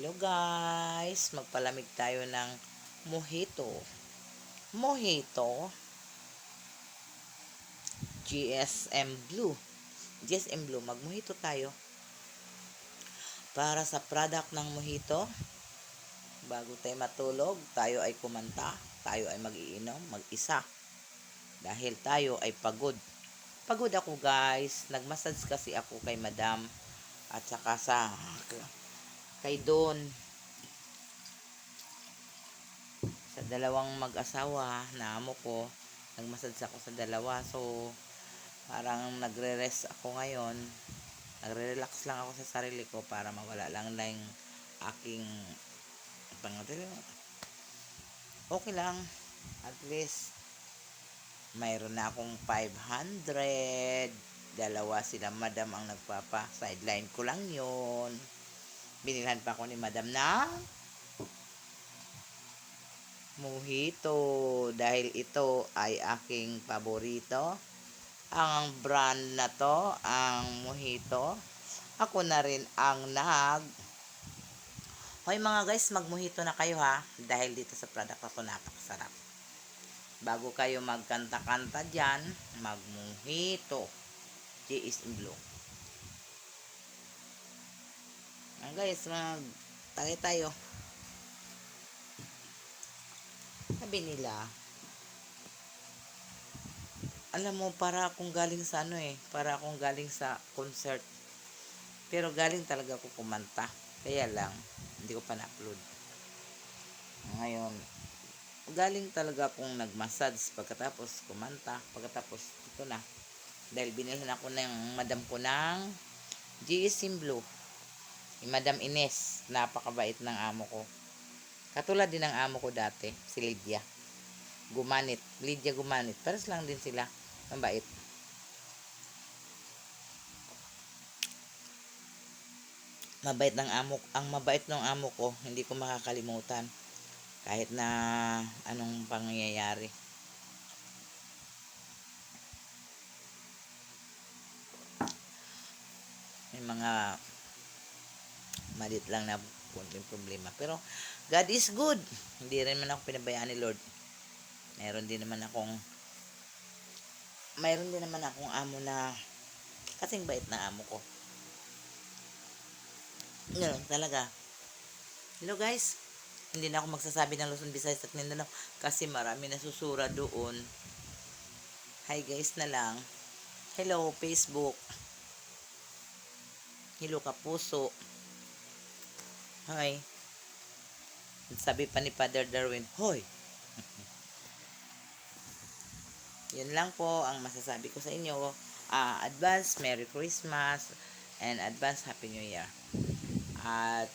Hello guys, magpalamig tayo ng mojito. Mojito, GSM Blue. GSM Blue, magmojito tayo. Para sa product ng mojito, bago tayo matulog, tayo ay kumanta, tayo ay mag-iinom, mag-isa. Dahil tayo ay pagod. Pagod ako guys, nagmassage kasi ako kay madam at saka kay Don. Sa dalawang mag-asawa na amo ko, nagmassage ako sa dalawa. So, parang nagre-rest ako ngayon. Nagre-relax lang ako sa sarili ko para mawala lang yung aking okay lang. At least, mayroon na akong 500. Dalawa sila madam ang nagpapa. Sideline ko lang yon. Binilhan pa ako ni madam na mojito dahil ito ay aking paborito. Ang brand na to, ang mojito. Ako na rin ang Hoy mga guys, magmojito na kayo ha. Dahil dito sa product na to, napakasarap. Bago kayo magkanta-kanta dyan, magmojito. GSM Blue. Guys, tagay tayo. Sabi nila, alam mo, para akong galing sa para akong galing sa concert. Pero galing talaga ako kumanta. Kaya lang, hindi ko pa na-upload. Ngayon, galing talaga akong nag-massage pagkatapos kumanta. Pagkatapos, ito na. Dahil binilhan ako ng madam ko ng GSM Blue. Madam Ines, napakabait ng amo ko. Katulad din ng amo ko dati, si Lydia Gumanit. Pares lang din sila. Ang bait. Ang mabait ng amo ko, hindi ko makakalimutan. Kahit na anong pangyayari. May mga malit lang na konting problema. Pero, God is good. Hindi rin man ako pinabayaan ni Lord. Mayroon din naman akong amo na kasing bait na amo ko. Ganun talaga. Hello guys. Hindi na ako magsasabi ng Luzon, Visayas at Mindanao kasi marami nasusura doon. Hi guys na lang. Hello Facebook. Hello Kapuso. Hi. Sabi pa ni Father Darwin, hoy. Yun lang po ang masasabi ko sa inyo. Advance Merry Christmas and advance Happy New Year. At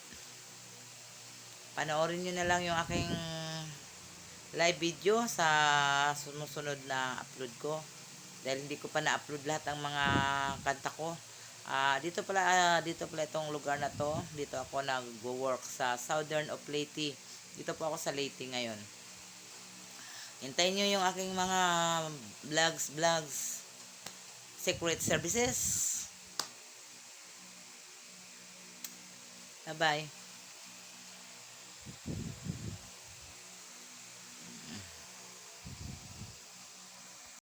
panoorin nyo na lang yung aking live video sa sumusunod na upload ko. Dahil hindi ko pa na-upload lahat ng mga kanta ko. Dito pala itong lugar na to. Dito ako nag-work sa Southern of Leyte. Dito po ako sa Leyte ngayon. Hintayin nyo yung aking mga vlogs, secret services. Bye-bye.